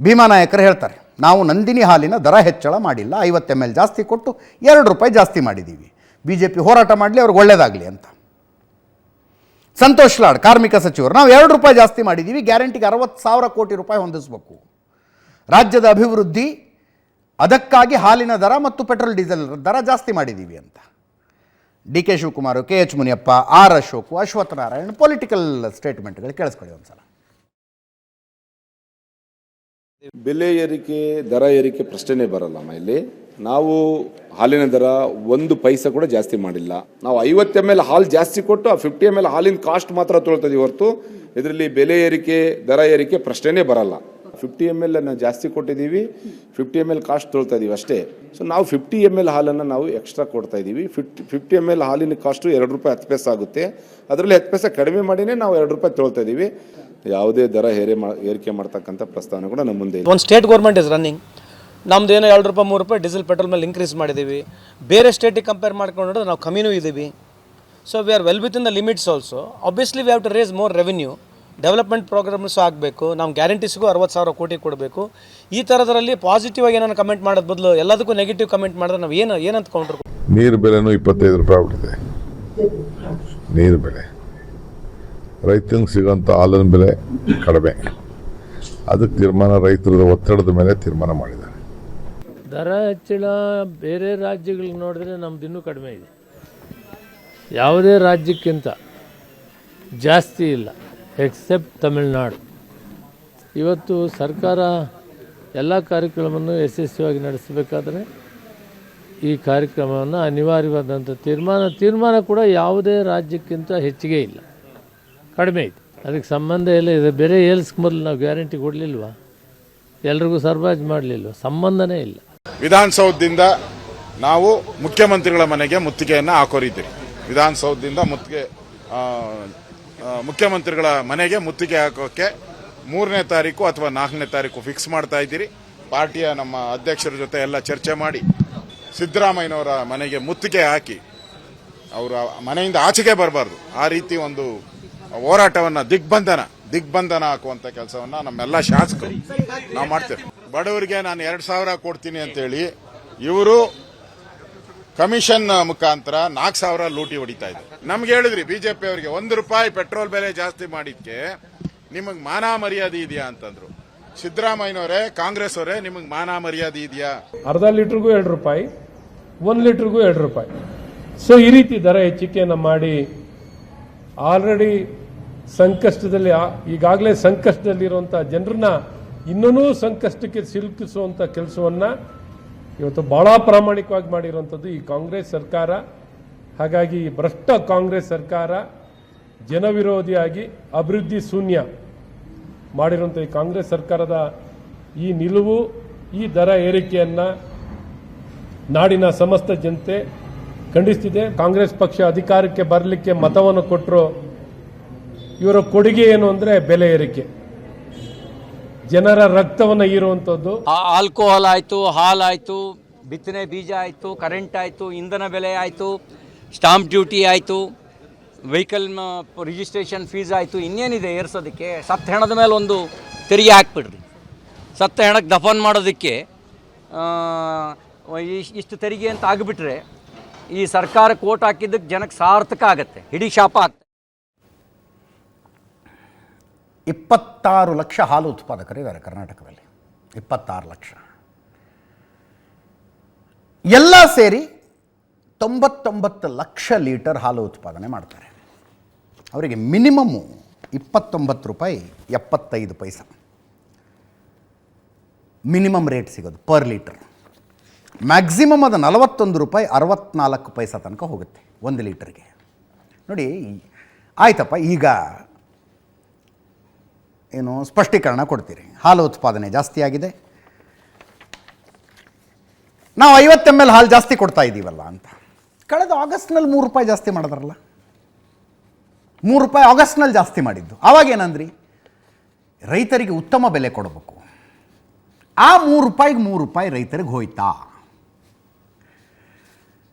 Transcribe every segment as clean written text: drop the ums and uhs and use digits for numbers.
ಭೀಮಾ ನಾಯಕರು ಹೇಳ್ತಾರೆ, ನಾವು ನಂದಿನಿ ಹಾಲಿನ ದರ ಹೆಚ್ಚಳ ಮಾಡಿಲ್ಲ, 50 ml ಜಾಸ್ತಿ ಕೊಟ್ಟು 2 ರೂಪಾಯಿ ಜಾಸ್ತಿ ಮಾಡಿದ್ದೀವಿ, BJP ಹೋರಾಟ ಮಾಡಲಿ, ಅವ್ರಿಗೆ ಒಳ್ಳೆಯದಾಗಲಿ ಅಂತ. ಸಂತೋಷ್ ಲಾಡ್ ಕಾರ್ಮಿಕ ಸಚಿವರು, ನಾವು 2 ರೂಪಾಯಿ ಜಾಸ್ತಿ ಮಾಡಿದ್ದೀವಿ, ಗ್ಯಾರಂಟಿಗೆ 60,000 ಕೋಟಿ ರೂಪಾಯಿ ಹೊಂದಿಸಬೇಕು, ರಾಜ್ಯದ ಅಭಿವೃದ್ಧಿ ಅದಕ್ಕಾಗಿ ಹಾಲಿನ ದರ ಮತ್ತು ಪೆಟ್ರೋಲ್ ಡೀಸೆಲ್ ದರ ಜಾಸ್ತಿ ಮಾಡಿದ್ದೀವಿ ಅಂತ. DK Shivakumar, KH Muniyappa, R Ashok, Ashwath Narayan political ಸ್ಟೇಟ್ಮೆಂಟ್ಗಳು ಕೇಳಿಸ್ಕೊಳ್ಳಿ ಒಂದ್ಸಲ. ಬೆಲೆ ಏರಿಕೆ ದರ ಏರಿಕೆ ಪ್ರಶ್ನೆನೇ ಬರಲ್ಲಮ್ಮ. ಇಲ್ಲಿ ನಾವು ಹಾಲಿನ ದರ 1 ಪೈಸೆ ಕೂಡ ಜಾಸ್ತಿ ಮಾಡಿಲ್ಲ. ನಾವು 50 ml ಹಾಲು ಜಾಸ್ತಿ ಕೊಟ್ಟು ಆ 50 ml ಹಾಲಿನ ಕಾಸ್ಟ್ ಮಾತ್ರ ತೊಗೊಳ್ತೀವಿ ಹೊರತು ಇದರಲ್ಲಿ ಬೆಲೆ ಏರಿಕೆ ದರ ಏರಿಕೆ ಪ್ರಶ್ನೆನೇ ಬರಲ್ಲ. 50 ml ನಾವು ಜಾಸ್ತಿ ಕೊಟ್ಟಿದ್ದೀವಿ, 50 ml ಕಾಸ್ಟ್ ತೊಗೊಳ್ತಾ ಇದೀವಿ ಅಷ್ಟೇ. ಸೊ ನಾವು 50 ml ಹಾಲನ್ನು ನಾವು ಎಕ್ಸ್ಟ್ರಾ ಕೊಡ್ತಾ ಇದ್ದೀವಿ. 50 ml ಹಾಲಿನ ಕಾಸ್ಟು 2 ರೂಪಾಯಿ 10 ಪೈಸೆ ಆಗುತ್ತೆ. ಅದರಲ್ಲಿ 10 ಪೈಸೆ ಕಡಿಮೆ ಮಾಡಿನೇ ನಾವು 2 ರೂಪಾಯಿ ತೊಗೊಳ್ತಾ ಇದ್ದೀವಿ. ಯಾವುದೇ ದರ ಏರಿಕೆ ಮಾಡ್ತಕ್ಕಂಥ ಪ್ರಸ್ತಾವನೆ ಕೂಡ ನಮ್ಮ ಮುಂದೆ ಇದೆ. ಒಂದು ಸ್ಟೇಟ್ ಗೌರ್ಮೆಂಟ್ ಇಸ್ ರನ್ನಿಂಗ್. ನಮ್ದು ಏನೋ 2 ರೂಪಾಯಿ 3 ರೂಪಾಯಿ ಡೀಸೆಲ್ ಪೆಟ್ರೋಲ್ ಮೇಲೆ ಇನ್ಕ್ರೀಸ್ ಮಾಡಿದ್ದೀವಿ. ಬೇರೆ ಸ್ಟೇಟಿಗೆ ಕಂಪೇರ್ ಮಾಡ್ಕೊಂಡ್ರೆ ನಾವು ಕಮ್ಮಿನೂ ಇದ್ದೀವಿ. So we are well within the limits also. Obviously we have to raise more revenue. Development programmes ಆಗಬೇಕು. ನಾವು ಗ್ಯಾರಂಟೀಸ್ಗೂ 60,000 ಕೋಟಿ ಕೊಡಬೇಕು. ಈ ಥರದ್ರಲ್ಲಿ ಪಾಸಿಟಿವ್ ಆಗಿ ಏನಾದ್ರು ಕಮೆಂಟ್ ಮಾಡೋದು ಬದಲು ಎಲ್ಲದಕ್ಕೂ ನೆಗೆಟಿವ್ ಕಮೆಂಟ್ ಮಾಡಿದ್ರೆ ನಾವು ಏನಂತ ಕೌಂಟರ್. ನೀರು ಬೆಲೆನೂ 25 ರೂಪಾಯಿ ಆಗ್ಬಿಟ್ಟಿದೆ. ನೀರು ಬೆಲೆ, ರೈತಂಗೆ ಸಿಗೋಂಥ ಹಾಲಿನ ಬೆಲೆ ಕಡಿಮೆ. ಅದಕ್ಕೆ ತೀರ್ಮಾನ ರೈತರ ಒತ್ತಡದ ಮೇಲೆ ತೀರ್ಮಾನ ಮಾಡಿದ್ದಾರೆ. ದರ ಹೆಚ್ಚಳ ಬೇರೆ ರಾಜ್ಯಗಳಿಗೆ ನೋಡಿದ್ರೆ ನಮ್ದು ಇನ್ನೂ ಕಡಿಮೆ ಇದೆ. ಯಾವುದೇ ರಾಜ್ಯಕ್ಕಿಂತ ಜಾಸ್ತಿ ಇಲ್ಲ ಎಕ್ಸೆಪ್ಟ್ ತಮಿಳುನಾಡು. ಇವತ್ತು ಸರ್ಕಾರ ಎಲ್ಲ ಕಾರ್ಯಕ್ರಮವನ್ನು ಯಶಸ್ವಿಯಾಗಿ ನಡೆಸಬೇಕಾದ್ರೆ ಈ ಕಾರ್ಯಕ್ರಮವನ್ನು ಅನಿವಾರ್ಯವಾದಂಥ ತೀರ್ಮಾನ ಕೂಡ ಯಾವುದೇ ರಾಜ್ಯಕ್ಕಿಂತ ಹೆಚ್ಚಿಗೆ ಇಲ್ಲ, ಕಡಿಮೆ ಇದೆ. ಅದಕ್ಕೆ ಸಂಬಂಧ ಇಲ್ಲ. ಇದೆ ಬೇರೆ ಏಲ್ಸ್ಗೆ ಮೊದಲು ನಾವು ಗ್ಯಾರಂಟಿ ಕೊಡಲಿಲ್ವಾ? ಎಲ್ರಿಗೂ ಸರ್ಬರಾಜು ಮಾಡಲಿಲ್ವ? ಸಂಬಂಧನೇ ಇಲ್ಲ. ವಿಧಾನಸೌಧದಿಂದ ನಾವು ಮುಖ್ಯಮಂತ್ರಿಗಳ ಮನೆಗೆ ಮುತ್ತಿಗೆಯನ್ನು ಹಾಕೋರಿದ್ದೀರಿ. ವಿಧಾನಸೌಧದಿಂದ ಮುಖ್ಯಮಂತ್ರಿಗಳ ಮನೆಗೆ ಮುತ್ತಿಗೆ ಹಾಕೋಕ್ಕೆ 3ನೇ ತಾರೀಕು ಅಥವಾ 4ನೇ ತಾರೀಕು ಫಿಕ್ಸ್ ಮಾಡ್ತಾ ಇದ್ದೀರಿ. ಪಾರ್ಟಿಯ ನಮ್ಮ ಅಧ್ಯಕ್ಷರ ಜೊತೆ ಎಲ್ಲ ಚರ್ಚೆ ಮಾಡಿ ಸಿದ್ದರಾಮಯ್ಯನವರ ಮನೆಗೆ ಮುತ್ತಿಗೆ ಹಾಕಿ ಅವರ ಮನೆಯಿಂದ ಆಚೆಗೆ ಬರಬಾರ್ದು, ಆ ರೀತಿ ಒಂದು ಹೋರಾಟವನ್ನು ದಿಗ್ಬಂಧನ ಹಾಕುವಂತ ಕೆಲಸವನ್ನ ನಮ್ಮೆಲ್ಲ ಶಾಸಕರು ನಾವು ಮಾಡ್ತೇವೆ. ಬಡವರಿಗೆ ನಾನು 2,000 ಕೊಡ್ತೀನಿ ಅಂತೇಳಿ ಇವರು ಕಮಿಷನ್ ಮುಖಾಂತರ 4,000 ಲೂಟಿ ಹೊಡಿತಾ ಇದ್ದಾರೆ. ನಮ್ಗೆ ಹೇಳಿದ್ರಿ ಬಿಜೆಪಿ ಅವರಿಗೆ 1 ರೂಪಾಯಿ ಪೆಟ್ರೋಲ್ ಬೆಲೆ ಜಾಸ್ತಿ ಮಾಡಿದ್ಕೆ ನಿಮಗ್ ಮಾನ ಮರ್ಯಾದೆ ಇದೆಯಾ ಅಂತಂದ್ರು. ಸಿದ್ದರಾಮಯ್ಯನವರೇ, ಕಾಂಗ್ರೆಸ್ ಅವರೇ, ನಿಮಗ್ ಮಾನ ಮರ್ಯಾದೆ ಇದೆಯಾ? ಅರ್ಧ ಲೀಟರ್ಗೂ 2 ರೂಪಾಯಿ, 1 ಲೀಟರ್ಗೂ 2 ರೂಪಾಯಿ. ಸೊ ಈ ರೀತಿ ದರ ಹೆಚ್ಚಿಕೆಯನ್ನು ಮಾಡಿ ಆಲ್ರೆಡಿ ಈಗಾಗಲೇ ಸಂಕಷ್ಟದಲ್ಲಿರುವಂತಹ ಜನರನ್ನ ಇನ್ನೂ ಸಂಕಷ್ಟಕ್ಕೆ ಸಿಲುಕಿಸುವಂತ ಕೆಲಸವನ್ನ ಇವತ್ತು ಬಹಳ ಪ್ರಾಮಾಣಿಕವಾಗಿ ಮಾಡಿರುವಂಥದ್ದು ಈ ಕಾಂಗ್ರೆಸ್ ಸರ್ಕಾರ. ಹಾಗಾಗಿ ಈ ಭ್ರಷ್ಟ ಕಾಂಗ್ರೆಸ್ ಸರ್ಕಾರ ಜನವಿರೋಧಿಯಾಗಿ ಅಭಿವೃದ್ಧಿ ಶೂನ್ಯ ಮಾಡಿರುವಂಥ ಈ ಕಾಂಗ್ರೆಸ್ ಸರ್ಕಾರದ ಈ ನಿಲುವು, ಈ ದರ ಏರಿಕೆಯನ್ನ ನಾಡಿನ ಸಮಸ್ತ ಜನತೆ ಖಂಡಿಸ್ತಿದೆ. ಕಾಂಗ್ರೆಸ್ ಪಕ್ಷ ಅಧಿಕಾರಕ್ಕೆ ಬರಲಿಕ್ಕೆ ಮತವನ್ನು ಕೊಟ್ಟರು. ಇವರ ಕೊಡುಗೆ ಏನು ಅಂದ್ರೆ ಬೆಲೆ ಏರಿಕೆ, ಜನರ ರಕ್ತವನ್ನು ಹೀರುವಂಥದ್ದು. ಆಲ್ಕೋಹಾಲ್ ಆಯಿತು, ಹಾಲಾಯಿತು, ಬಿತ್ತನೆ ಬೀಜ ಆಯಿತು, ಕರೆಂಟ್ ಆಯಿತು, ಇಂಧನ ಬೆಲೆ ಆಯಿತು, ಸ್ಟಾಂಪ್ ಡ್ಯೂಟಿ ಆಯಿತು, ವೆಹಿಕಲ್ ರಿಜಿಸ್ಟ್ರೇಷನ್ ಫೀಸ್ ಆಯಿತು. ಇನ್ನೇನಿದೆ ಏರ್ಸೋದಕ್ಕೆ? ಸತ್ತ ಹೆಣದ ಮೇಲೆ ಒಂದು ತೆರಿಗೆ ಹಾಕ್ಬಿಡ್ರಿ. ಸತ್ತ ಹೆಣಕ್ಕೆ ದಫನ್ ಮಾಡೋದಕ್ಕೆ ಇಷ್ಟು ತೆರಿಗೆ ಅಂತ ಆಗಿಬಿಟ್ರೆ ಈ ಸರ್ಕಾರಕ್ಕೆ ಓಟ್ ಹಾಕಿದ್ದಕ್ಕೆ ಜನಕ್ಕೆ ಸಾರ್ಥಕ ಆಗುತ್ತೆ, ಹಿಡಿ ಶಾಪ ಆಗ್ತದೆ. 26 ಲಕ್ಷ ಹಾಲು ಉತ್ಪಾದಕರಿದ್ದಾರೆ ಕರ್ನಾಟಕದಲ್ಲಿ. 26 ಲಕ್ಷ ಎಲ್ಲ ಸೇರಿ 99 ಲಕ್ಷ ಲೀಟರ್ ಹಾಲು ಉತ್ಪಾದನೆ ಮಾಡ್ತಾರೆ. ಅವರಿಗೆ ಮಿನಿಮಮ್ಮು 29 ರೂಪಾಯಿ 75 ಪೈಸೆ ಮಿನಿಮಮ್ ರೇಟ್ ಸಿಗೋದು ಪರ್ ಲೀಟರ್. ಮ್ಯಾಕ್ಸಿಮಮ್ ಅದು 41 ರೂಪಾಯಿ 64 ಪೈಸೆ ತನಕ ಹೋಗುತ್ತೆ 1 ಲೀಟರ್ಗೆ. ನೋಡಿ, ಆಯ್ತಪ್ಪ, ಈಗ ಏನು ಸ್ಪಷ್ಟೀಕರಣ ಕೊಡ್ತೀರಿ? ಹಾಲು ಉತ್ಪಾದನೆ ಜಾಸ್ತಿ ಆಗಿದೆ, ನಾವು 50 ml ಹಾಲು ಜಾಸ್ತಿ ಕೊಡ್ತಾ ಇದ್ದೀವಲ್ಲ ಅಂತ. ಕಳೆದ ಆಗಸ್ಟ್ನಲ್ಲಿ 3 ರೂಪಾಯಿ ಜಾಸ್ತಿ ಮಾಡಿದ್ರಲ್ಲ, 3 ರೂಪಾಯಿ ಆಗಸ್ಟ್ನಲ್ಲಿ ಜಾಸ್ತಿ ಮಾಡಿದ್ದು. ಆವಾಗೇನಂದ್ರಿ? ರೈತರಿಗೆ ಉತ್ತಮ ಬೆಲೆ ಕೊಡಬೇಕು. ಆ 3 ರೂಪಾಯಿಗೆ 3 ರೂಪಾಯಿ ರೈತರಿಗೆ ಹೋಯ್ತಾ?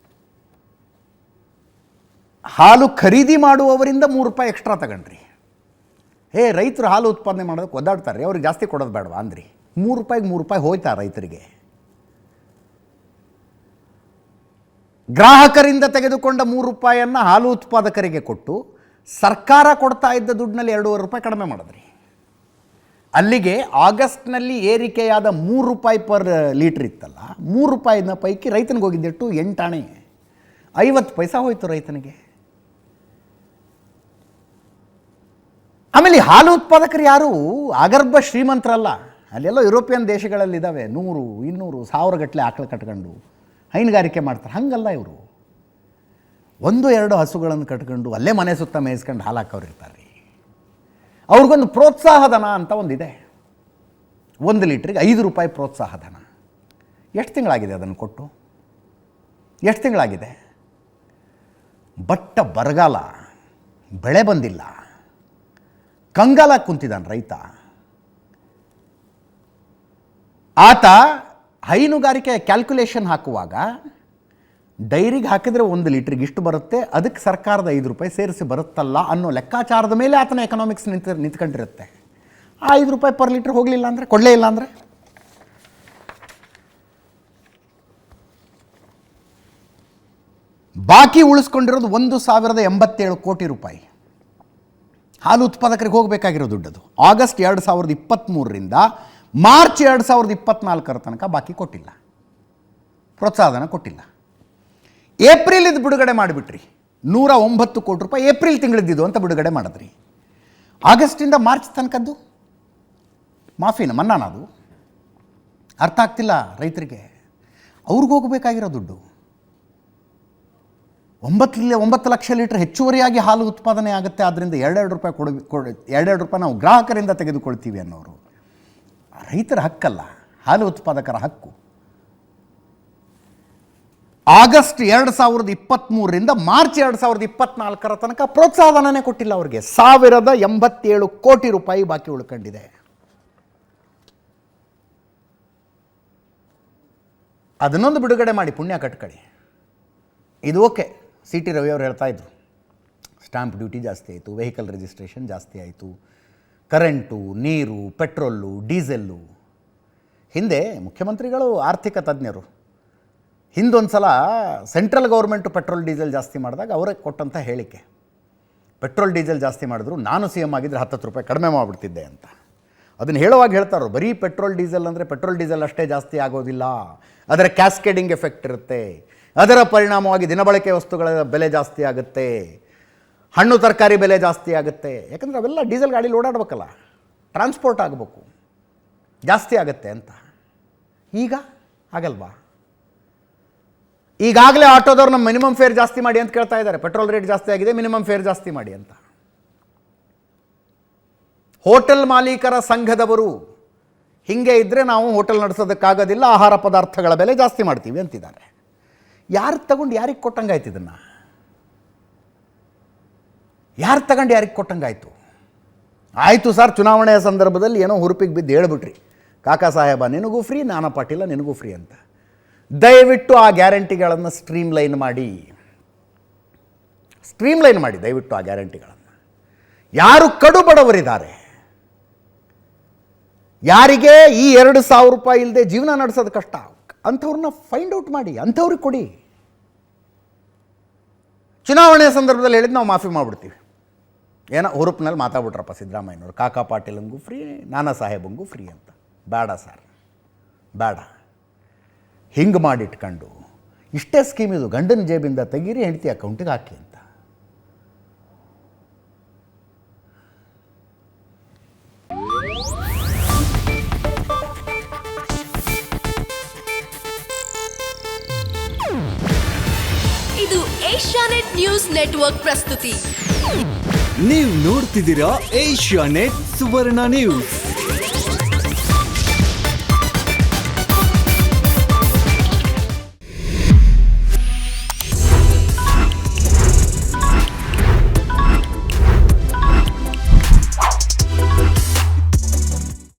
ಹಾಲು ಖರೀದಿ ಮಾಡುವವರಿಂದ 3 ರೂಪಾಯಿ ಎಕ್ಸ್ಟ್ರಾ ತಗೊಂಡ್ರಿ. ರೈತರು ಹಾಲು ಉತ್ಪಾದನೆ ಮಾಡೋದಕ್ಕೆ ಒದ್ದಾಡ್ತಾರೆ, ಅವ್ರಿಗೆ ಜಾಸ್ತಿ ಕೊಡೋದು ಬೇಡವಾ ಅಂದ್ರಿ. ₹3 ಹೋಯ್ತಾ ರೈತರಿಗೆ? ಗ್ರಾಹಕರಿಂದ ತೆಗೆದುಕೊಂಡ ₹3 ಹಾಲು ಉತ್ಪಾದಕರಿಗೆ ಕೊಟ್ಟು ಸರ್ಕಾರ ಕೊಡ್ತಾ ಇದ್ದ ದುಡ್ಡಿನಲ್ಲಿ ₹2.5 ಕಡಿಮೆ ಮಾಡಿದ್ರಿ. ಅಲ್ಲಿಗೆ ಆಗಸ್ಟ್ನಲ್ಲಿ ಏರಿಕೆಯಾದ ₹3 ಪರ್ ಲೀಟ್ರ್ ಇತ್ತಲ್ಲ, ₹3 ಪೈಕಿ ರೈತನಿಗೆ ಹೋಗಿದ್ದೆಟ್ಟು 8 ಆಣೆ, 50 ಪೈಸಾ ಹೋಯ್ತು ರೈತನಿಗೆ. ಆಮೇಲೆ ಹಾಲು ಉತ್ಪಾದಕರು ಯಾರು ಆಗರ್ಭ ಶ್ರೀಮಂತರಲ್ಲ. ಅಲ್ಲೆಲ್ಲೋ ಯುರೋಪಿಯನ್ ದೇಶಗಳಲ್ಲಿದ್ದಾವೆ 100, 200, 1000 ಗಟ್ಟಲೆ ಆಕಳು ಕಟ್ಕೊಂಡು ಹೈನುಗಾರಿಕೆ ಮಾಡ್ತಾರೆ. ಹಾಗಲ್ಲ ಇವರು 1-2 ಹಸುಗಳನ್ನು ಕಟ್ಕೊಂಡು ಅಲ್ಲೇ ಮನೆ ಸುತ್ತ ಮೇಯಿಸ್ಕೊಂಡು ಹಾಲು ಹಾಕೋರು ಇರ್ತಾರೆ. ಅವ್ರಿಗೊಂದು ಪ್ರೋತ್ಸಾಹ ಧನ ಅಂತ ಒಂದಿದೆ, 1 ಲೀಟ್ರಿಗೆ ₹5 ಪ್ರೋತ್ಸಾಹ ಧನ. ಎಷ್ಟು ತಿಂಗಳಾಗಿದೆ ಅದನ್ನು ಕೊಟ್ಟು? ಎಷ್ಟು ತಿಂಗಳಾಗಿದೆ? ಬಟ್ಟ ಬರಗಾಲ, ಬೆಳೆ ಬಂದಿಲ್ಲ, ಕಂಗಾಲ ಕುಂತಿದ್ದಾನೆ ರೈತ. ಆತ ಹೈನುಗಾರಿಕೆ ಕ್ಯಾಲ್ಕುಲೇಷನ್ ಹಾಕುವಾಗ ಡೈರಿಗೆ ಹಾಕಿದರೆ 1 ಲೀಟ್ರಿಗೆ ಇಷ್ಟು ಬರುತ್ತೆ, ಅದಕ್ಕೆ ಸರ್ಕಾರದ ₹5 ಸೇರಿಸಿ ಬರುತ್ತಲ್ಲ ಅನ್ನೋ ಲೆಕ್ಕಾಚಾರದ ಮೇಲೆ ಆತನ ಎಕನಾಮಿಕ್ಸ್ ನಿಂತ್ಕೊಂಡಿರುತ್ತೆ. ಆ ₹5 ಪರ್ ಲೀಟ್ರ್ ಹೋಗಲಿಲ್ಲ ಅಂದರೆ, ಕೊಡಲೇ ಇಲ್ಲ ಅಂದರೆ ಬಾಕಿ ಉಳಿಸ್ಕೊಂಡಿರೋದು ₹1,087 ಕೋಟಿ. ಹಾಲು ಉತ್ಪಾದಕರಿಗೆ ಹೋಗಬೇಕಾಗಿರೋ ದುಡ್ಡದು ಆಗಸ್ಟ್ 2023ರಿಂದ ಮಾರ್ಚ್ 2024 ತನಕ ಬಾಕಿ ಕೊಟ್ಟಿಲ್ಲ, ಪ್ರೋತ್ಸಾಹಧನ ಕೊಟ್ಟಿಲ್ಲ. ಏಪ್ರಿಲಿದ್ದು ಬಿಡುಗಡೆ ಮಾಡಿಬಿಟ್ರಿ, ₹109 ಕೋಟಿ ಏಪ್ರಿಲ್ ತಿಂಗಳಿದ್ದು ಅಂತ ಬಿಡುಗಡೆ ಮಾಡಿದ್ರಿ. ಆಗಸ್ಟಿಂದ ಮಾರ್ಚ್ ತನಕದ್ದು ಮಾಫಿನ ಮನ್ನಾನ? ಅದು ಅರ್ಥ ಆಗ್ತಿಲ್ಲ ರೈತರಿಗೆ. ಅವ್ರಿಗೆ ಹೋಗಬೇಕಾಗಿರೋ ದುಡ್ಡು 9 ಲಕ್ಷ ಲೀಟ್ರ್ ಹೆಚ್ಚುವರಿಯಾಗಿ ಹಾಲು ಉತ್ಪಾದನೆ ಆಗುತ್ತೆ. ಆದ್ದರಿಂದ ₹2 ನಾವು ಗ್ರಾಹಕರಿಂದ ತೆಗೆದುಕೊಳ್ತೀವಿ ಅನ್ನೋರು ರೈತರ ಹಕ್ಕಲ್ಲ, ಹಾಲು ಉತ್ಪಾದಕರ ಹಕ್ಕು. ಆಗಸ್ಟ್ 2023ರಿಂದ ಮಾರ್ಚ್ 2024 ತನಕ ಪ್ರೋತ್ಸಾಹಧನನೇ ಕೊಟ್ಟಿಲ್ಲ ಅವ್ರಿಗೆ. ₹1,087 ಕೋಟಿ ಬಾಕಿ ಉಳ್ಕೊಂಡಿದೆ. ಅದನ್ನೊಂದು ಬಿಡುಗಡೆ ಮಾಡಿ ಪುಣ್ಯ ಕಟ್ಕೊಳ್ಳಿ. ಇದು ಓಕೆ. CT ರವಿ ಅವರು ಹೇಳ್ತಾ ಇದ್ರು, ಸ್ಟ್ಯಾಂಪ್ ಡ್ಯೂಟಿ ಜಾಸ್ತಿ ಆಯಿತು, ವೆಹಿಕಲ್ ರಿಜಿಸ್ಟ್ರೇಷನ್ ಜಾಸ್ತಿ ಆಯಿತು, ಕರೆಂಟು, ನೀರು, ಪೆಟ್ರೋಲು, ಡೀಸೆಲ್ಲು. ಹಿಂದೆ ಮುಖ್ಯಮಂತ್ರಿಗಳು ಆರ್ಥಿಕ ತಜ್ಞರು, ಹಿಂದೊಂದು ಸಲ ಸೆಂಟ್ರಲ್ ಗೌರ್ಮೆಂಟು ಪೆಟ್ರೋಲ್ ಡೀಸೆಲ್ ಜಾಸ್ತಿ ಮಾಡಿದಾಗ ಅವರೇ ಕೊಟ್ಟಂಥ ಹೇಳಿಕೆ, ಪೆಟ್ರೋಲ್ ಡೀಸೆಲ್ ಜಾಸ್ತಿ ಮಾಡಿದ್ರು ನಾನು CM ಆಗಿದ್ದರೆ ₹10 ಕಡಿಮೆ ಮಾಡಿಬಿಡ್ತಿದ್ದೆ ಅಂತ. ಅದನ್ನು ಹೇಳುವಾಗ ಹೇಳ್ತಾರೋ, ಬರೀ ಪೆಟ್ರೋಲ್ ಡೀಸೆಲ್ ಅಂದರೆ ಪೆಟ್ರೋಲ್ ಡೀಸೆಲ್ ಅಷ್ಟೇ ಜಾಸ್ತಿ ಆಗೋದಿಲ್ಲ, ಅದರ ಕ್ಯಾಸ್ಕೇಡಿಂಗ್ ಎಫೆಕ್ಟ್ ಇರುತ್ತೆ, ಅದರ ಪರಿಣಾಮವಾಗಿ ದಿನಬಳಕೆ ವಸ್ತುಗಳ ಬೆಲೆ ಜಾಸ್ತಿ ಆಗುತ್ತೆ, ಹಣ್ಣು ತರಕಾರಿ ಬೆಲೆ ಜಾಸ್ತಿ ಆಗುತ್ತೆ. ಯಾಕಂದರೆ ಅವೆಲ್ಲ ಡೀಸೆಲ್ ಗಾಡೀಲಿ ಓಡಾಡಬೇಕಲ್ಲ, ಟ್ರಾನ್ಸ್ಪೋರ್ಟ್ ಆಗಬೇಕು, ಜಾಸ್ತಿ ಆಗುತ್ತೆ ಅಂತ. ಈಗ ಆಗಲ್ವಾ? ಈಗಾಗಲೇ ಆಟೋದವ್ರು ನಮ್ಮ ಮಿನಿಮಮ್ ಫೇರ್ ಜಾಸ್ತಿ ಮಾಡಿ ಅಂತ ಕೇಳ್ತಾ ಇದ್ದಾರೆ. ಪೆಟ್ರೋಲ್ ರೇಟ್ ಜಾಸ್ತಿ ಆಗಿದೆ, ಮಿನಿಮಮ್ ಫೇರ್ ಜಾಸ್ತಿ ಮಾಡಿ ಅಂತ. ಹೋಟೆಲ್ ಮಾಲೀಕರ ಸಂಘದವರು ಹೀಗೆ ಇದ್ದರೆ ನಾವು ಹೋಟೆಲ್ ನಡೆಸೋದಕ್ಕಾಗೋದಿಲ್ಲ, ಆಹಾರ ಪದಾರ್ಥಗಳ ಬೆಲೆ ಜಾಸ್ತಿ ಮಾಡ್ತೀವಿ ಅಂತಿದ್ದಾರೆ. ಯಾರು ತಗೊಂಡು ಯಾರಿಗೆ ಕೊಟ್ಟಂಗಾಯ್ತು? ಇದನ್ನು ಯಾರು ತಗೊಂಡು ಯಾರಿಗೆ ಕೊಟ್ಟಂಗಾಯ್ತು? ಆಯಿತು ಸರ್, ಚುನಾವಣೆಯ ಸಂದರ್ಭದಲ್ಲಿ ಏನೋ ಹುರುಪಿಗೆ ಬಿದ್ದು ಹೇಳ್ಬಿಟ್ರಿ, ಕಾಕಾ ಸಾಹೇಬ ನಿನಗೂ ಫ್ರೀ, ನಾನಾ ಪಾಟೀಲ ನಿನಗೂ ಫ್ರೀ ಅಂತ. ದಯವಿಟ್ಟು ಆ ಗ್ಯಾರಂಟಿಗಳನ್ನು ಸ್ಟ್ರೀಮ್ಲೈನ್ ಮಾಡಿ ದಯವಿಟ್ಟು ಆ ಗ್ಯಾರಂಟಿಗಳನ್ನು. ಯಾರು ಕಡು ಬಡವರಿದ್ದಾರೆ, ಯಾರಿಗೆ ಈ ₹2,000 ಇಲ್ಲದೆ ಜೀವನ ನಡೆಸೋದು ಕಷ್ಟ, ಅಂಥವ್ರನ್ನ ಫೈಂಡ್ ಔಟ್ ಮಾಡಿ, ಅಂಥವ್ರಿಗೆ ಕೊಡಿ. ಚುನಾವಣೆಯ ಸಂದರ್ಭದಲ್ಲಿ ಹೇಳಿದ್ದು ನಾವು ಮಾಫಿ ಮಾಡಿಬಿಡ್ತೀವಿ, ಏನೋ ಹುರುಪಿನಲ್ಲಿ ಮಾತಾಡ್ಬಿಟ್ರಪ್ಪ ಸಿದ್ದರಾಮಯ್ಯನವರು, ಕಾಕಾ ಪಾಟೀಲಂಗೂ ಫ್ರೀ, ನಾನಾ ಸಾಹೇಬಂಗೂ ಫ್ರೀ ಅಂತ. ಬೇಡ ಸರ್, ಬೇಡ. ಹಿಂಗೆ ಮಾಡಿಟ್ಕೊಂಡು ಇಷ್ಟೇ ಸ್ಕೀಮ್ ಇದು, ಗಂಡನ ಜೇಬಿಂದ ತೆಗೀರಿ, ಹೆಂಡತಿ ಅಕೌಂಟಿಗೆ ಹಾಕಿ ಅಂತ. ಇದು ಏಷ್ಯಾನೆಟ್ ನ್ಯೂಸ್ ನೆಟ್ವರ್ಕ್ ಪ್ರಸ್ತುತಿ. ನೀವು ನೋಡ್ತಿದ್ದೀರಾ ಏಷ್ಯಾನೆಟ್ ಸುವರ್ಣ ನ್ಯೂಸ್.